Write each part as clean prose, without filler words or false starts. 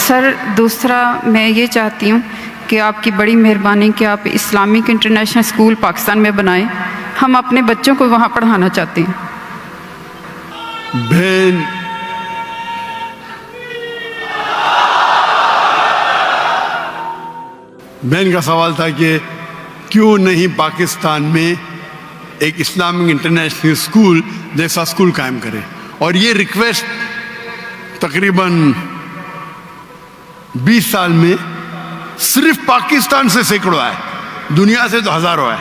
سر دوسرا میں یہ چاہتی ہوں کہ آپ کی بڑی مہربانی کہ آپ اسلامک انٹرنیشنل اسکول پاکستان میں بنائیں. ہم اپنے بچوں کو وہاں پڑھانا چاہتے ہیں. بہن کا سوال تھا کہ کیوں نہیں پاکستان میں ایک اسلامک انٹرنیشنل اسکول جیسا اسکول قائم کرے. اور یہ ریکویسٹ تقریباً 20 سال میں صرف پاکستان سے سینکڑوں آئے, دنیا سے تو ہزاروں آئے.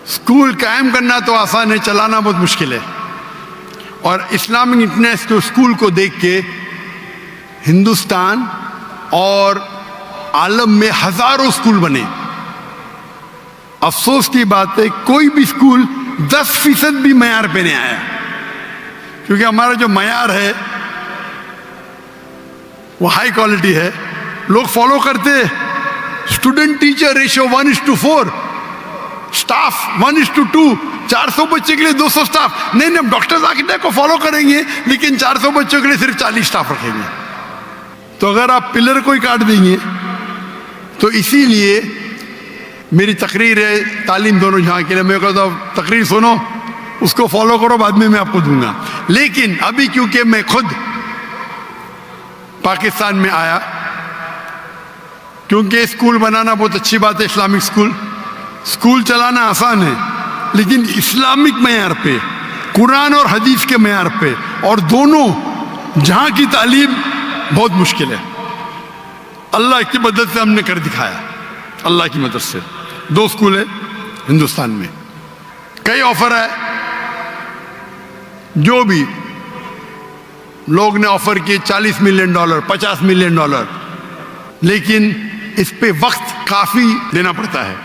اسکول قائم کرنا تو آسان ہے, چلانا بہت مشکل ہے. اور اسلامک انٹرنیشنل اسکول کو دیکھ کے ہندوستان اور عالم میں ہزاروں اسکول بنے. افسوس کی بات ہے کوئی بھی اسکول 10% بھی معیار پہ نہیں آیا, کیونکہ ہمارا جو معیار ہے وہ ہائی کوالٹی ہے. لوگ فالو کرتے اسٹوڈنٹ ٹیچر ریشو 1:4, اسٹاف 1:2, 400 بچے کے لیے 200 اسٹاف. نہیں ہم ڈاکٹر آرکیٹیکٹ کو فالو کریں گے لیکن 400 بچوں کے لیے صرف 40 اسٹاف رکھیں گے. تو اگر آپ پلر کو ہی کاٹ دیں گے تو اسی لیے میری تقریر ہے تعلیم دونوں جہاں کے لیے. میں کہتا ہوں تقریر سنو, اس کو فالو کرو, بعد میں آپ کو دوں گا. لیکن ابھی کیونکہ میں خود پاکستان میں آیا, کیونکہ اسکول بنانا بہت اچھی بات ہے, اسلامک اسکول چلانا آسان ہے, لیکن اسلامک معیار پہ, قرآن اور حدیث کے معیار پہ, اور دونوں جہاں کی تعلیم بہت مشکل ہے. اللہ کی مدد سے ہم نے کر دکھایا, اللہ کی مدد سے. 2 اسکول ہے ہندوستان میں, کئی آفر ہے, جو بھی لوگ نے آفر کیے $40 ملین, $50 ملین, لیکن اس پہ وقت کافی دینا پڑتا ہے.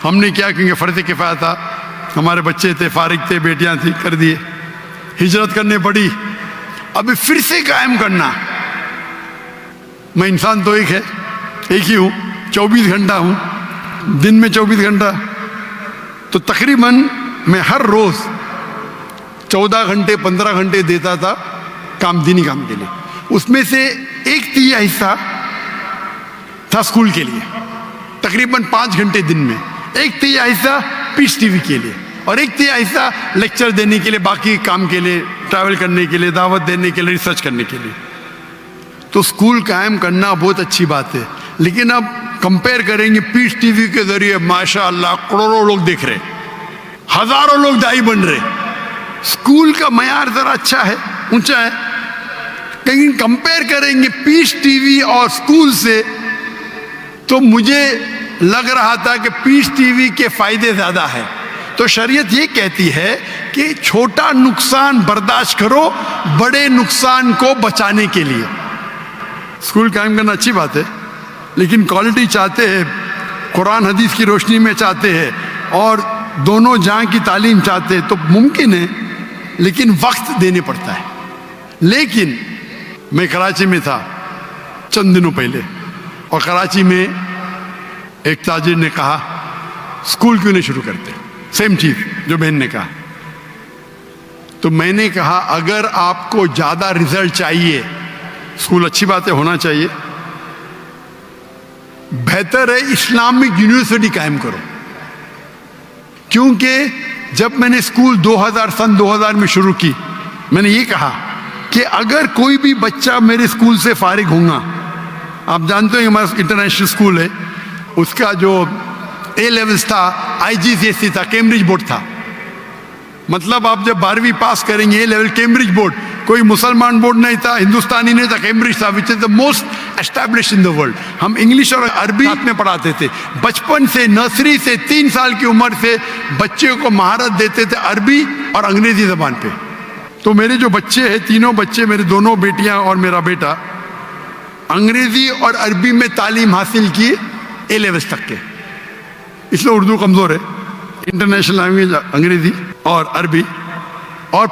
ہم نے کیا, کیونکہ فرض کفایہ تھا, ہمارے بچے تھے, فارغ تھے, بیٹیاں تھیں, کر دیے. ہجرت کرنے پڑی, ابھی پھر سے قائم کرنا. میں انسان تو ایک ہی ہوں, 24 گھنٹہ ہوں, دن میں 24 گھنٹہ, تو تقریباً میں ہر روز 14 گھنٹے 15 گھنٹے دیتا تھا دینی کام کے لیے. اس میں سے 1/3 حصہ تھا اسکول کے لیے, تقریباً 5 گھنٹے دن میں. 1/3 حصہ پیس ٹی وی کے لیے, اور 1/3 حصہ لیکچر دینے کے لیے, باقی کام کے لیے, ٹریول کرنے کے لیے, دعوت دینے کے لیے, ریسرچ کرنے کے لیے. تو اسکول قائم کرنا بہت اچھی بات ہے, لیکن اب کمپیئر کریں گے پیس ٹی وی کے ذریعے ماشاء اللہ کروڑوں لوگ دیکھ رہے, ہزاروں لوگ دائی بن رہے. اسکول کا معیار ذرا اچھا ہے, اونچا ہے, لیکن کمپیئر کریں گے پیس ٹی وی اور اسکول سے تو مجھے لگ رہا تھا کہ پیس ٹی وی کے فائدے زیادہ ہیں. تو شریعت یہ کہتی ہے کہ چھوٹا نقصان برداشت کرو بڑے نقصان کو بچانے کے لیے. اسکول قائم کرنا اچھی بات ہے, لیکن کوالٹی چاہتے ہیں, قرآن حدیث کی روشنی میں چاہتے ہیں, اور دونوں جہاں کی تعلیم چاہتے ہیں, تو ممکن ہے, لیکن وقت دینے پڑتا ہے. لیکن میں کراچی میں تھا چند دنوں پہلے, اور کراچی میں ایک تاجر نے کہا اسکول کیوں نہیں شروع کرتے, سیم چیز جو بہن نے کہا. تو میں نے کہا اگر آپ کو زیادہ رزلٹ چاہیے, اسکول اچھی بات ہے, ہونا چاہیے, بہتر ہے اسلامک یونیورسٹی قائم کرو. کیونکہ جب میں نے اسکول سن 2000 میں شروع کی, میں نے یہ کہا کہ اگر کوئی بھی بچہ میرے اسکول سے فارغ ہوگا, آپ جانتے ہیں ہمارا انٹرنیشنل اسکول ہے, اس کا جو اے لیولز تھا IGCSE تھا, کیمبرج بورڈ تھا. مطلب آپ جب 12ویں پاس کریں گے اے لیول کیمبرج بورڈ, کوئی مسلمان بورڈ نہیں تھا, ہندوستانی نہیں تھا, کیمبرج تھا, which is the most establish in the world. ہم انگلش اور عربی میں پڑھاتے تھے, بچپن سے نرسری سے 3 سال کی عمر سے بچے کو مہارت دیتے تھے عربی اور انگریزی زبان پہ. تو میرے جو بچے ہیں, تینوں بچے, میرے دونوں بیٹیاں اور میرا بیٹا, انگریزی اور عربی میں تعلیم حاصل کی اے لیولز تک کے. اس لیے اردو کمزور ہے, انٹرنیشنل لینگویج انگریزی اور عربی. اور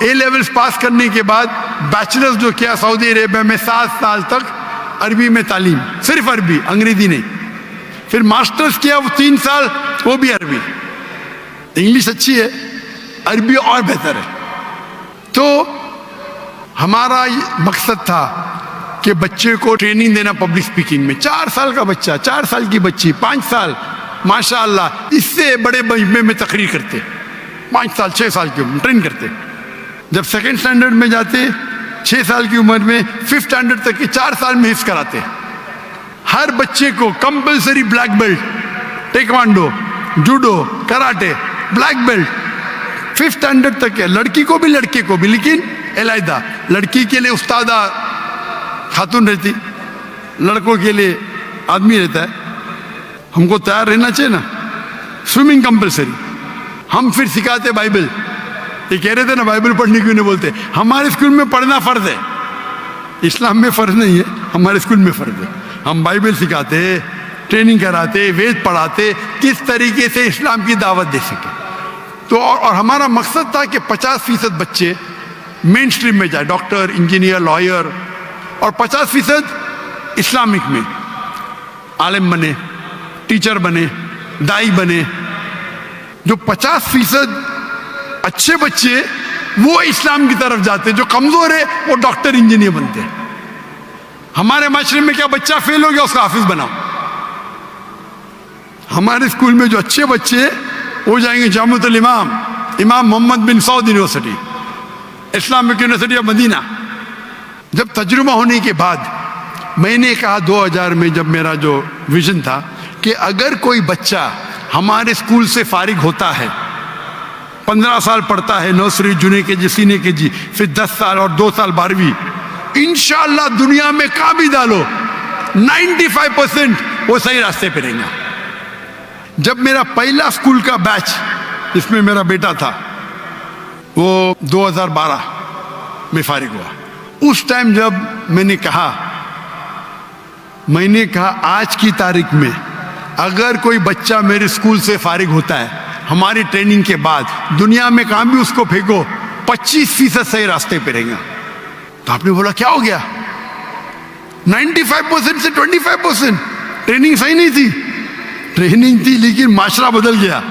اے لیولز پاس کرنے کے بعد بیچلرز جو کیا سعودی عربیہ میں 7 سال تک عربی میں تعلیم, صرف عربی, انگریزی نہیں. پھر ماسٹرز کیا وہ 3 سال, وہ بھی عربی. इंग्लिश अच्छी है, अरबी और बेहतर है। तो हमारा मकसद था कि बच्चे को ट्रेनिंग देना पब्लिक स्पीकिंग में। 4 साल का बच्चा, 4 साल की बच्ची, 5 साल, माशाअल्लाह इससे बड़े मजमे में तकरीर करते, 5 साल 6 साल की उम्र ट्रेन करते। जब सेकेंड स्टैंडर्ड में जाते 6 साल की उम्र में, 5th स्टैंडर्ड तक के 4 साल में हिस्स कराते। हर बच्चे को compulsory black belt, taekwondo, judo, karate, black belt 5th standard तक है। लड़की को भी लड़के को भी, लेकिन अलहदा। लड़की के लिए उस्तादा खातून रहती, लड़कों के लिए आदमी रहता है। हमको तैयार रहना चाहिए ना। Swimming compulsory. हम फिर सिखाते बाइबल। ये कह रहे थे ना बाइबल पढ़ने क्यों नहीं बोलते। हमारे स्कूल में पढ़ना फर्ज है, इस्लाम में फर्ज नहीं है, हमारे स्कूल में फर्ज है। हम बाइबल सिखाते, ट्रेनिंग कराते, वेद पढ़ाते, किस तरीके से इस्लाम की दावत दे सके। तो और हमारा मकसद था कि 50% बच्चे मेन स्ट्रीम में जाए, डॉक्टर, इंजीनियर, लॉयर, और 50% इस्लामिक में आलिम बने, टीचर बने, दाई बने। जो 50% अच्छे बच्चे वो इस्लाम की तरफ जाते, जो कमजोर है वो डॉक्टर, इंजीनियर बनते। हमारे माशरे में क्या बच्चा फेल हो गया उसका हाफिज बनाओ। हमारे स्कूल में जो अच्छे बच्चे वो जाएंगे Jamiatul Imam, Imam Mohammad bin Saud university, Islamic university of Medina. जब तजुर्बा होने के बाद मैंने कहा 2000 में, जब मेरा जो विजन था कि अगर कोई बच्चा हमारे स्कूल से फारिग होता है, 15 साल पढ़ता है, नर्सरी, जूनियर के जी, सीनियर के जी, फिर 10 साल और 2 साल 12वीं, इंशाअल्लाह दुनिया में कहाँ भी डालो 95% वो सही रास्ते पे रहेगा। जब मेरा पहला स्कूल का बैच जिसमें मेरा बेटा था वो 2012 में फारिग हुआ, उस टाइम जब मैंने कहा आज की तारीख में अगर कोई बच्चा मेरे स्कूल से फारिग होता है हमारी ट्रेनिंग के बाद, दुनिया में कहाँ भी उसको फेंको 25% सही रास्ते पे रहेगा। तो आपने बोला क्या हो गया? 95% से 25%। ट्रेनिंग सही नहीं थी, ट्रेनिंग थी लेकिन माशरा बदल गया।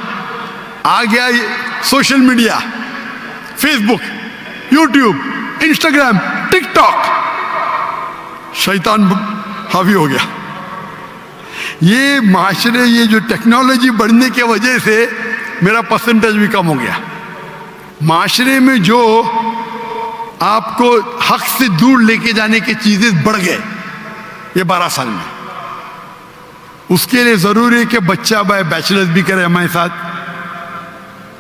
आ गया social media, Facebook, YouTube, Instagram, TikTok, शैतान हावी हो गया। ये माशरे, ये जो टेक्नोलॉजी बढ़ने की वजह से मेरा परसेंटेज भी कम हो गया। माशरे में जो आपको हक से दूर लेके जाने की चीजें बढ़ गए ये 12 साल में। उसके लिए जरूरी है कि बच्चा बैचलर्स भी करे हमारे साथ,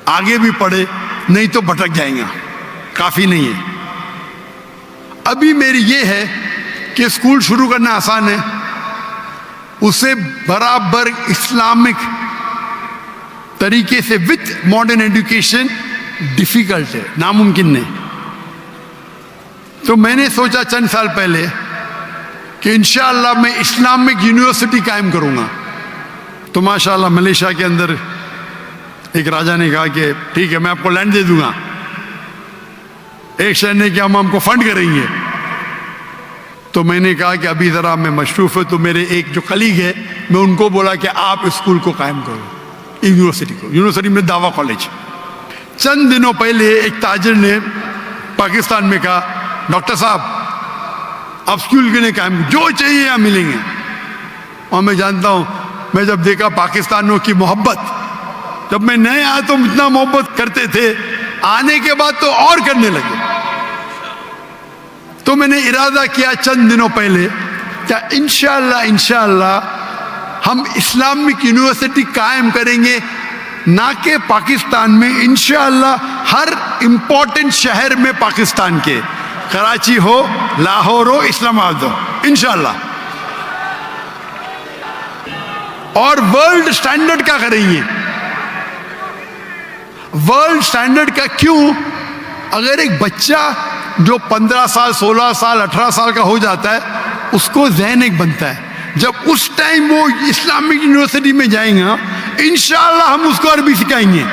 आगे भी पढ़े, नहीं तो भटक जाएगा, काफी नहीं है। अभी मेरी ये है कि स्कूल शुरू करना आसान है, उसे बराबर इस्लामिक तरीके से विथ मॉडर्न एजुकेशन डिफिकल्ट है, नामुमकिन नहीं। तो मैंने सोचा चंद साल पहले कि इंशाअल्लाह मैं इस्लामिक यूनिवर्सिटी कायम करूंगा। तो माशाअल्लाह मलेशिया के अंदर एक राजा ने कहा कि ठीक है मैं आपको लैंड दे दूंगा। एक शहर ने क्या हम हमको फंड करेंगे। तो मैंने कहा कि अभी ज़रा मैं मशरूफ़ है, तो मेरे एक जो कलीग है मैं उनको बोला कि आप स्कूल को कायम करो, यूनिवर्सिटी को। यूनिवर्सिटी में दावा कॉलेज। चंद दिनों पहले एक ताजिर ने पाकिस्तान में कहा डॉक्टर साहब आप स्कूल के लिए कायम, जो चाहिए यहाँ मिलेंगे। और मैं जानता हूँ, मैं जब देखा पाकिस्तानियों की मोहब्बत, जब मैं नए आया तो इतना मोहब्बत करते थे, आने के बाद तो और करने लगे। तो मैंने इरादा किया चंद दिनों पहले क्या इंशाअल्लाह हम इस्लामिक यूनिवर्सिटी कायम करेंगे, ना कि पाकिस्तान में, इंशाअल्लाह हर इंपॉर्टेंट शहर में पाकिस्तान के, कराची हो, लाहौर हो, इस्लामाबाद हो, इंशाअल्लाह। और वर्ल्ड स्टैंडर्ड का करेंगे। वर्ल्ड स्टैंडर्ड का क्यों? अगर एक बच्चा जो 15 साल, 16 साल, 18 साल का हो जाता है, उसको ज़हन एक बनता है। जब उस टाइम वो इस्लामिक यूनिवर्सिटी में जाएगा, इंशाअल्लाह हम उसको अरबी सिखाएंगे,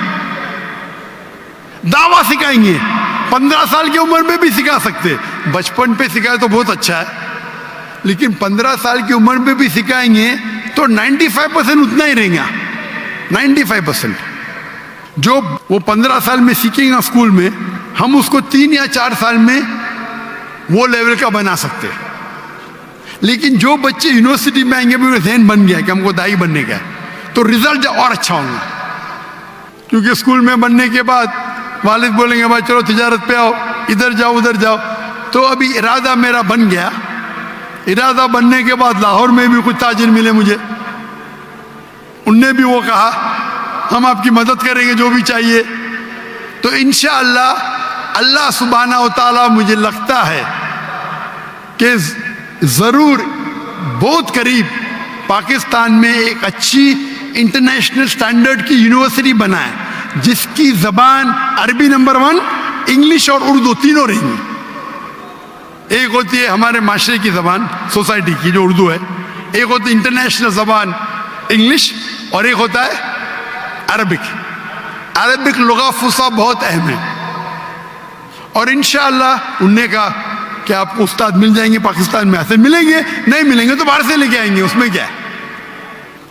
दावा सिखाएंगे। 15 साल की उम्र में भी सिखा सकते, बचपन पे सिखाए तो बहुत अच्छा है, लेकिन 15 साल की उम्र में भी सिखाएंगे तो 95% उतना ही रहेगा, 95%। जो वो 15 साल में सीखेगा स्कूल में, हम उसको 3 या 4 साल में वो लेवल का बना सकते हैं। लेकिन जो बच्चे यूनिवर्सिटी में आएंगे भी जहन बन गया कि हमको दाई बनने का है, तो रिजल्ट और अच्छा होगा। क्योंकि स्कूल में बनने के बाद वालिद बोलेंगे भाई चलो तिजारत पे आओ, इधर जाओ उधर जाओ। तो अभी इरादा मेरा बन गया। इरादा बनने के बाद लाहौर में भी कुछ ताजिर मिले मुझे, उनने भी वो कहा हम आपकी मदद करेंगे जो भी चाहिए। तो इंशाअल्लाह अल्लाह सुब्हाना व तआला मुझे लगता है कि ज़रूर बहुत करीब पाकिस्तान में एक अच्छी इंटरनेशनल स्टैंडर्ड की यूनिवर्सिटी बनाए, जिसकी ज़बान अरबी नंबर 1, इंग्लिश और उर्दू तीनों रहेंगी। एक होती है हमारे माशरे की ज़बान सोसाइटी की जो उर्दू है, एक होती है इंटरनेशनल ज़बान इंग्लिश, और एक होता है अरबिक। अरबिक लुग़ा फुसा बहुत अहम है। और इंशाअल्लाह उनने कहा कि आपको उस्ताद मिल जाएंगे पाकिस्तान में, ऐसे मिलेंगे, नहीं मिलेंगे तो बाहर से लेके आएंगे, उसमें क्या है।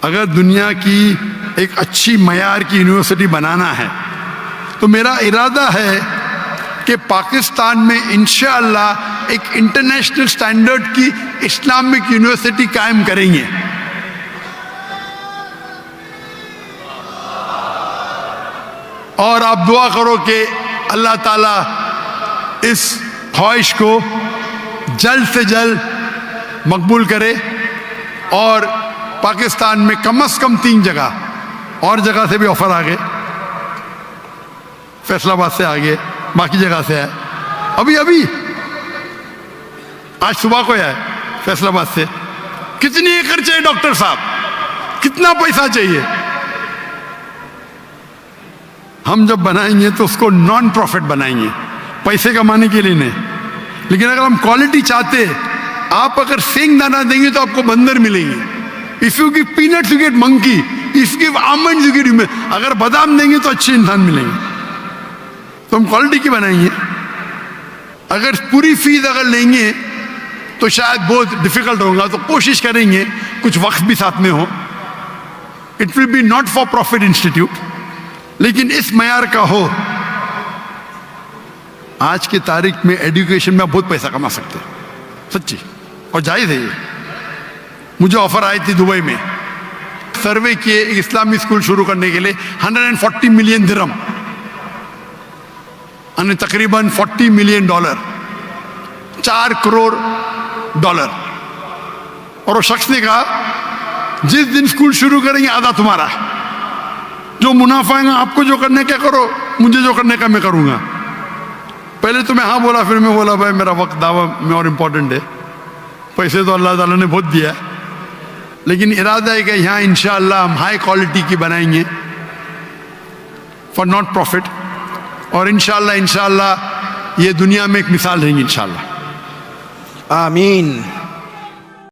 अगर दुनिया की एक अच्छी मयार की यूनिवर्सिटी बनाना है तो मेरा इरादा है कि पाकिस्तान में इंशाअल्लाह एक इंटरनेशनल स्टैंडर्ड की इस्लामिक यूनिवर्सिटी कायम करेंगे। और आप दुआ करो कि अल्लाह ताला इस ख्वाहिश को जल्द से जल्द मकबूल करे और पाकिस्तान में कम से कम 3 जगह, और जगह से भी ऑफर आ गए, फैसलाबाद से आ गए, बाकी जगह से है, अभी आज सुबह को है फैसलाबाद से। कितनी एकड़ चाहिए डॉक्टर साहब, कितना पैसा चाहिए? हम जब बनाएंगे तो उसको नॉन प्रॉफिट बनाएंगे, पैसे कमाने के लिए नहीं। लेकिन अगर हम क्वालिटी चाहते, आप अगर सेंग दाना देंगे तो आपको बंदर मिलेंगे। If you give peanuts you get monkey, if you give almond you get human. अगर बादाम देंगे तो अच्छे इंसान मिलेंगे। तो हम क्वालिटी की बनाएंगे। अगर पूरी फीस अगर लेंगे तो शायद बहुत डिफिकल्ट होगा, तो कोशिश करेंगे कुछ वक्त भी साथ में हो। It will be not for profit institute, लेकिन इस मयार का हो। आज की तारीख में एजुकेशन में बहुत पैसा कमा सकते हैं, सच्ची, और जायज़ है ये। मुझे ऑफर आई थी दुबई में, सर्वे किए एक इस्लामी स्कूल शुरू करने के लिए 140 मिलियन दिरहम, यानी तकरीबन $40 मिलियन, $4 करोड़। और वो शख्स ने कहा जिस दिन स्कूल शुरू करेंगे आधा तुम्हारा, जो मुनाफा है आपको जो करने का करो, मुझे जो करने का मैं करूंगा। पहले तो मैं हाँ बोला, फिर मैं बोला भाई मेरा वक्त दावा में और इम्पोर्टेंट है। पैसे तो अल्लाह ताला ने बहुत दिया, लेकिन इरादा है कि यहाँ इंशाअल्लाह हम हाई क्वालिटी की बनाएंगे फॉर नॉट प्रॉफिट। और इंशाअल्लाह ये दुनिया में एक मिसाल रहेंगी इंशाअल्लाह। आमीन।